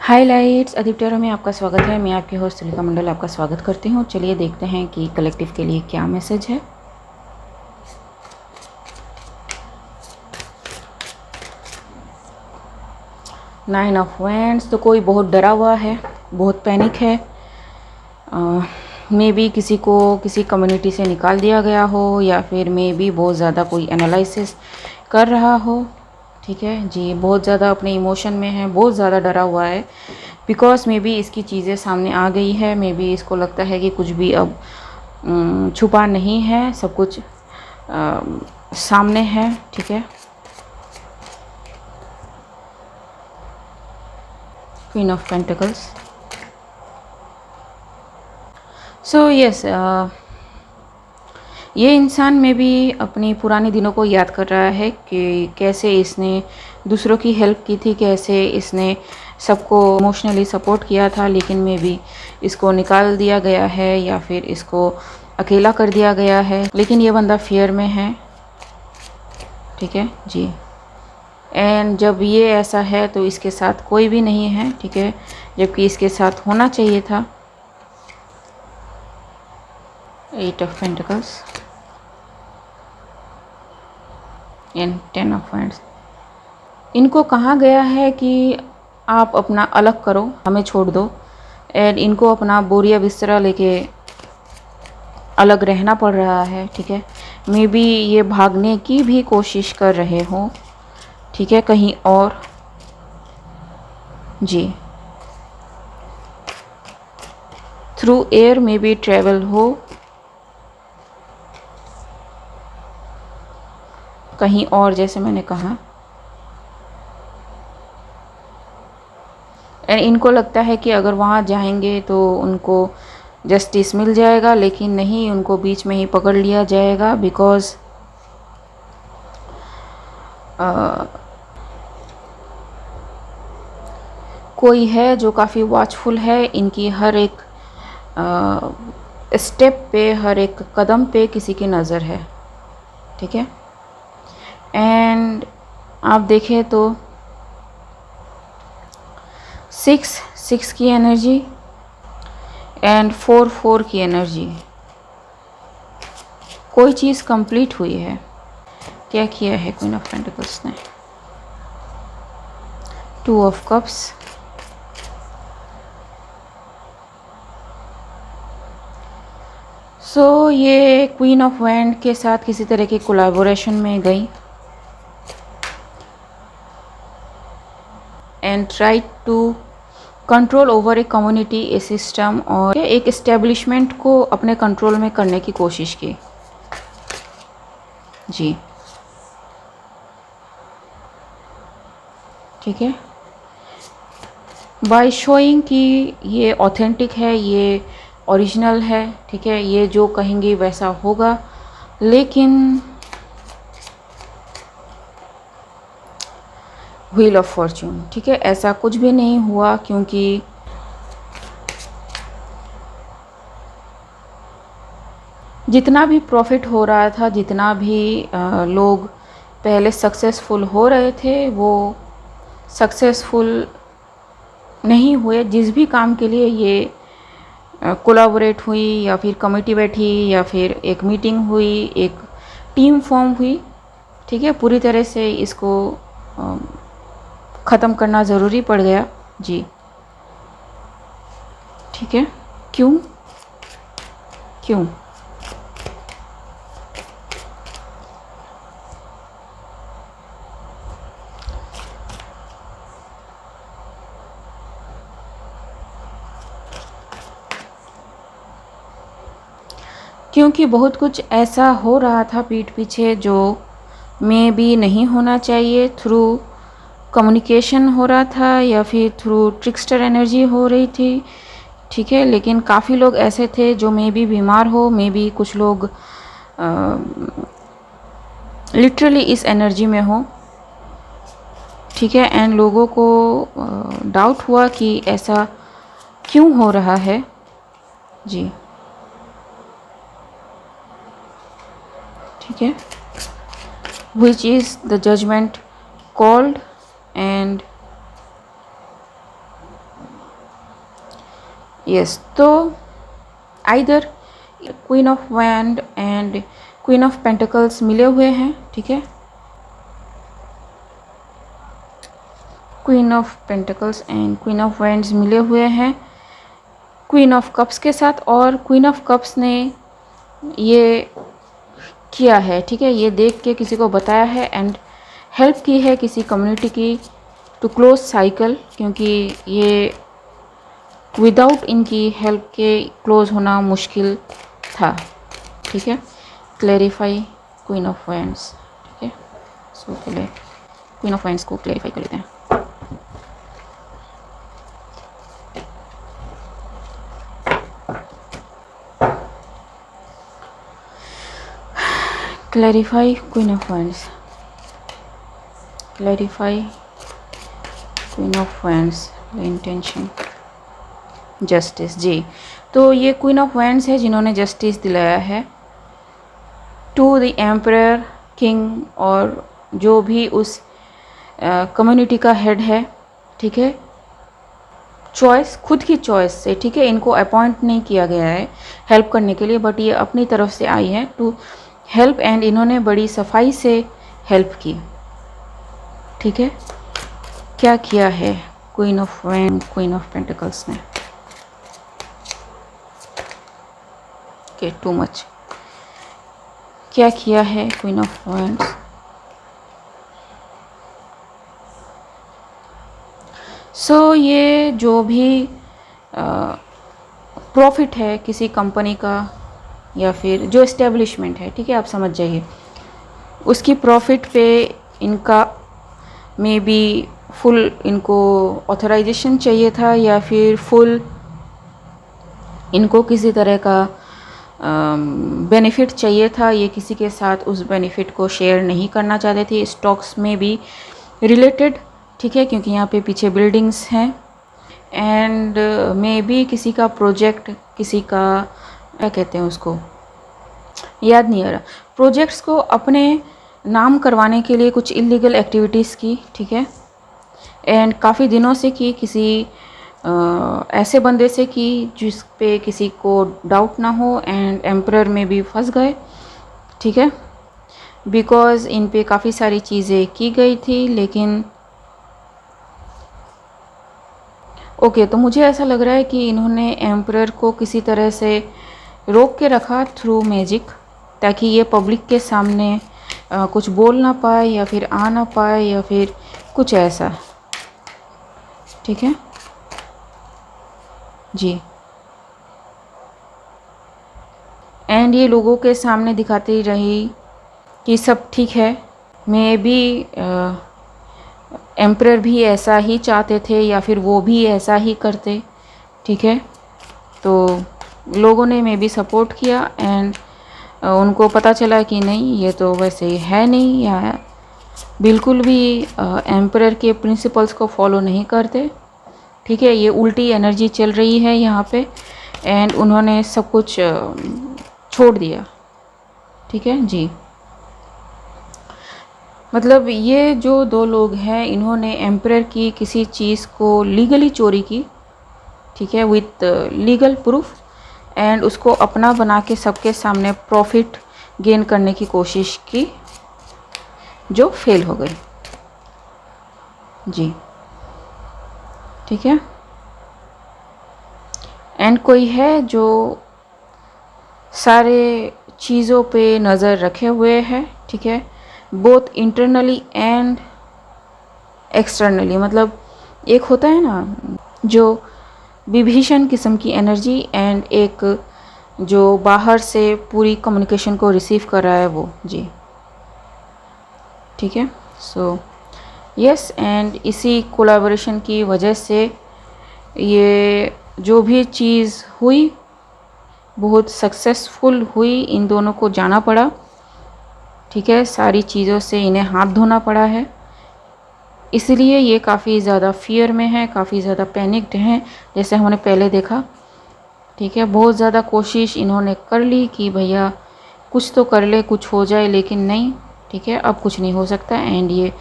Highlights अधिकतर में आपका स्वागत है। मैं आपकी होस्ट तुलिका मंडल आपका स्वागत करती हूँ। चलिए देखते हैं कि कलेक्टिव के लिए क्या मैसेज है। नाइन ऑफ वैंड्स, तो कोई बहुत डरा हुआ है, बहुत पैनिक है। मे बी किसी को किसी कम्युनिटी से निकाल दिया गया हो, या फिर मे बी बहुत ज़्यादा कोई एनालिसिस कर रहा हो। ठीक है जी, बहुत ज़्यादा अपने इमोशन में है, बहुत ज़्यादा डरा हुआ है। बिकॉज मे बी इसकी चीज़ें सामने आ गई है। मे बी इसको लगता है कि कुछ भी अब छुपा नहीं है, सब कुछ सामने है। ठीक है, queen of pentacles. So yes, ये इंसान में भी अपनी पुरानी दिनों को याद कर रहा है कि कैसे इसने दूसरों की हेल्प की थी, कैसे इसने सबको इमोशनली सपोर्ट किया था, लेकिन में भी इसको निकाल दिया गया है या फिर इसको अकेला कर दिया गया है। लेकिन ये बंदा फियर में है। ठीक है जी, एंड जब ये ऐसा है तो इसके साथ कोई भी नहीं है। ठीक है, जबकि इसके साथ होना चाहिए था। 8 of pentacles and 10 of wands. इनको कहा गया है कि आप अपना अलग करो, हमें छोड़ दो। एंड इनको अपना बोरिया बिस्तरा लेके अलग रहना पड़ रहा है। ठीक है, मे बी ये भागने की भी कोशिश कर रहे हो। ठीक है, कहीं और जी, थ्रू एयर में भी ट्रेवल हो, कहीं और, जैसे मैंने कहा। एंड इनको लगता है कि अगर वहाँ जाएंगे तो उनको जस्टिस मिल जाएगा, लेकिन नहीं, उनको बीच में ही पकड़ लिया जाएगा। बिकॉज कोई है जो काफ़ी वॉचफुल है। इनकी हर एक स्टेप पे, हर एक कदम पे किसी की नज़र है। ठीक है, एंड आप देखें तो 6 की एनर्जी एंड 4 की एनर्जी, कोई चीज़ कंप्लीट हुई है। क्या किया है क्वीन ऑफ पेंटिकल्स ने? 2 ऑफ कप्स, सो ये क्वीन ऑफ वैंड के साथ किसी तरह की कोलैबोरेशन में गई and try to control over a community, a system और एक एस्टेब्लिशमेंट को अपने कंट्रोल में करने की कोशिश की जी। ठीक है, बाय शोइंग कि ये ऑथेंटिक है, ये ओरिजिनल है। ठीक है, ये जो कहेंगे वैसा होगा। लेकिन व्हील ऑफ फॉर्च्यून, ठीक है, ऐसा कुछ भी नहीं हुआ, क्योंकि जितना भी प्रॉफिट हो रहा था, जितना भी लोग पहले सक्सेसफुल हो रहे थे, वो सक्सेसफुल नहीं हुए। जिस भी काम के लिए ये कोलैबोरेट हुई, या फिर कमेटी बैठी, या फिर एक मीटिंग हुई, एक टीम फॉर्म हुई, ठीक है, पूरी तरह से इसको ख़त्म करना ज़रूरी पड़ गया जी। ठीक है, क्यों क्यों? क्योंकि बहुत कुछ ऐसा हो रहा था पीठ पीछे जो मे भी नहीं होना चाहिए। थ्रू कम्युनिकेशन हो रहा था, या फिर थ्रू ट्रिक्स्टर एनर्जी हो रही थी। ठीक है, लेकिन काफ़ी लोग ऐसे थे जो मे भी बीमार हो, मे भी कुछ लोग लिटरली इस एनर्जी में हो। ठीक है, एंड लोगों को डाउट हुआ कि ऐसा क्यों हो रहा है जी। ठीक है, which is the judgment called, and yes, तो either queen of wand and queen of pentacles मिले हुए हैं, ठीक है, queen of pentacles and queen of wands मिले हुए हैं क्वीन ऑफ कप्स के साथ, और क्वीन ऑफ कप्स ने ये किया है, ठीक है, ये देख के किसी को बताया है एंड हेल्प की है किसी कम्युनिटी की टू क्लोज साइकिल, क्योंकि ये विदाउट इनकी हेल्प के क्लोज होना मुश्किल था, ठीक है। क्लैरिफाई क्वीन ऑफ वैंड्स, ठीक है, सो पहले क्वीन ऑफ वैंड्स को क्लैरिफाई कर लेते हैं। Clarify queen of wands, clarify queen of wands, intention justice. जी, तो ये क्वीन ऑफ वैंड्स है जिन्होंने जस्टिस दिलाया है टू द एम्परर, किंग, और जो भी उस कम्युनिटी का हेड है, ठीक है, चॉइस, खुद की चॉइस से, ठीक है, इनको अपॉइंट नहीं किया गया है हेल्प करने के लिए, बट ये अपनी तरफ से आई है टू हेल्प, एंड इन्होंने बड़ी सफाई से हेल्प की, ठीक है। क्या किया है queen of wand, queen of pentacles ने? Okay, too much. क्या किया है क्वीन ऑफ वैंड्स? सो ये जो भी प्रॉफिट है किसी कंपनी का या फिर जो इस्टेब्लिशमेंट है, ठीक है, आप समझ जाइए, उसकी प्रॉफिट पे इनका मे बी फुल इनको ऑथराइजेशन चाहिए था, या फिर फुल इनको किसी तरह का बेनिफिट चाहिए था, ये किसी के साथ उस बेनिफिट को शेयर नहीं करना चाहते थे, स्टॉक्स में भी रिलेटेड, ठीक है, क्योंकि यहाँ पे पीछे बिल्डिंग्स हैं, एंड मे बी किसी का प्रोजेक्ट, किसी का क्या कहते हैं उसको, याद नहीं आ रहा, प्रोजेक्ट्स को अपने नाम करवाने के लिए कुछ इलीगल एक्टिविटीज़ की, ठीक है, एंड काफ़ी दिनों से की, किसी ऐसे बंदे से की जिस पे किसी को डाउट ना हो, एंड एम्परर में भी फंस गए, ठीक है, बिकॉज़ इन पे काफ़ी सारी चीज़ें की गई थी, लेकिन ओके, तो मुझे ऐसा लग रहा है कि इन्होंने एम्परर को किसी तरह से रोक के रखा थ्रू मैजिक, ताकि ये पब्लिक के सामने कुछ बोल ना पाए या फिर आ ना पाए या फिर कुछ ऐसा, ठीक है जी। एंड ये लोगों के सामने दिखाती रही कि सब ठीक है, मे बी एम्परर भी ऐसा ही चाहते थे या फिर वो भी ऐसा ही करते, ठीक है, तो लोगों ने मे बी सपोर्ट किया, एंड उनको पता चला कि नहीं, ये तो वैसे है नहीं, या बिल्कुल भी एम्परर के प्रिंसिपल्स को फॉलो नहीं करते, ठीक है, ये उल्टी एनर्जी चल रही है यहाँ पे, एंड उन्होंने सब कुछ छोड़ दिया, ठीक है जी। मतलब ये जो दो लोग हैं, इन्होंने एम्परर की किसी चीज़ को लीगली चोरी की, ठीक है, विथ लीगल प्रूफ, एंड उसको अपना बना के सबके सामने प्रॉफिट गेन करने की कोशिश की, जो फेल हो गई जी, ठीक है। एंड कोई है जो सारे चीज़ों पे नज़र रखे हुए है, ठीक है, बोथ इंटरनली एंड एक्सटर्नली, मतलब एक होता है ना जो विभीषण किस्म की एनर्जी, एंड एक जो बाहर से पूरी कम्युनिकेशन को रिसीव कर रहा है वो, जी, ठीक है। सो यस, एंड इसी कोलैबोरेशन की वजह से ये जो भी चीज़ हुई बहुत सक्सेसफुल हुई, इन दोनों को जाना पड़ा, ठीक है, सारी चीज़ों से इन्हें हाथ धोना पड़ा है, इसलिए ये काफ़ी ज़्यादा फियर में है, काफ़ी ज़्यादा पैनिक्ड हैं, जैसे हमने पहले देखा, ठीक है। बहुत ज़्यादा कोशिश इन्होंने कर ली कि भैया कुछ तो कर ले, कुछ हो जाए, लेकिन नहीं, ठीक है, अब कुछ नहीं हो सकता, एंड ये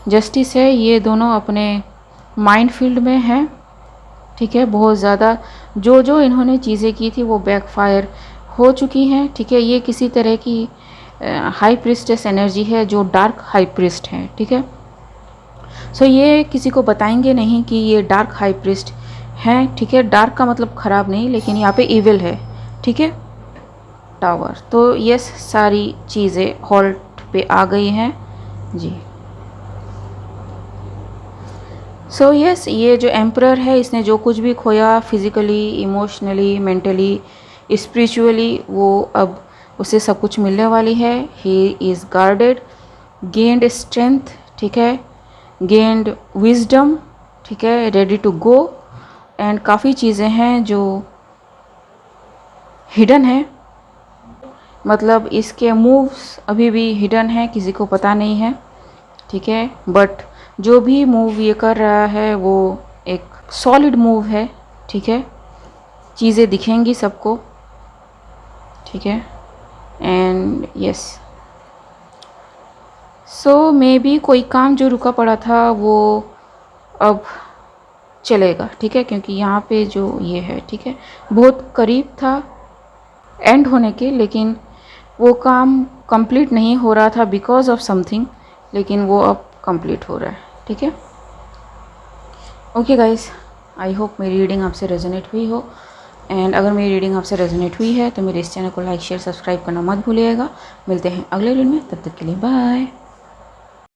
जस्टिस है, ये दोनों अपने माइंड फील्ड में हैं, ठीक है। बहुत ज़्यादा जो इन्होंने चीज़ें की थी वो बैकफायर हो चुकी हैं, ठीक है। ये किसी तरह की हाई प्रिस्टेस एनर्जी है जो डार्क हाई प्रिस्ट है, ठीक है। सो ये किसी को बताएंगे नहीं कि ये डार्क हाई प्रिस्ट हैं, ठीक है। डार्क का मतलब ख़राब नहीं, लेकिन यहाँ पे इविल है, ठीक है। टावर, तो ये सारी चीज़ें हॉल्ट पे आ गई हैं जी। सो यस, ये जो एम्परर है इसने जो कुछ भी खोया फिज़िकली, इमोशनली, मेंटली, स्पिरिचुअली, वो अब उसे सब कुछ मिलने वाली है। He is guarded, gained strength, ठीक है, गेंड विजडम, ठीक है, रेडी टू गो। एंड काफ़ी चीज़ें हैं जो हिडन है, मतलब इसके मूव्स अभी भी हिडन है, किसी को पता नहीं है, ठीक है। बट जो भी मूव ये कर रहा है वो एक सॉलिड मूव है, ठीक है। चीज़ें दिखेंगी सबको, ठीक है। And yes, so may be कोई काम जो रुका पड़ा था वो अब चलेगा, ठीक है, क्योंकि यहाँ पे जो ये है, ठीक है, बहुत करीब था एंड होने के, लेकिन वो काम कंप्लीट नहीं हो रहा था बिकॉज ऑफ समथिंग, लेकिन वो अब कंप्लीट हो रहा है, ठीक है। ओके गाइस, आई होप मेरी रीडिंग आपसे रेजोनेट हुई हो। एंड अगर मेरी रीडिंग आपसे रेजोनेट हुई है तो मेरे इस चैनल को लाइक शेयर सब्सक्राइब करना मत भूलिएगा। मिलते हैं अगले वीडियो में, तब तक के लिए बाय।